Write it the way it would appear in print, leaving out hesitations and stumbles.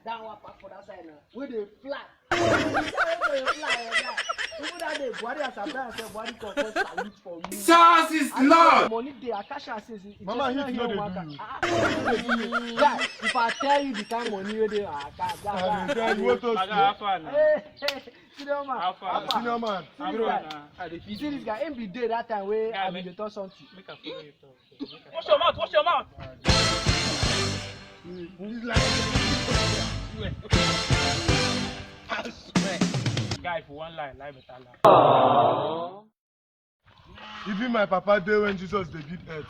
that one pass for that side now. Where they fly. They fly, even that day, Buhari has applied and said, Buhari come first salute for me. Jesus is Lord! Money day, Akasha says, Mama, he know they do. Guy, if I tell you the kind of money you do, I tell you what to say. Senior man. Senior man. You see this guy, him be there that time where I be the talk something. Wash your mouth, wash your mouth. I swear. Guy, for one lie better lie. Even my papa there when Jesus they did earth.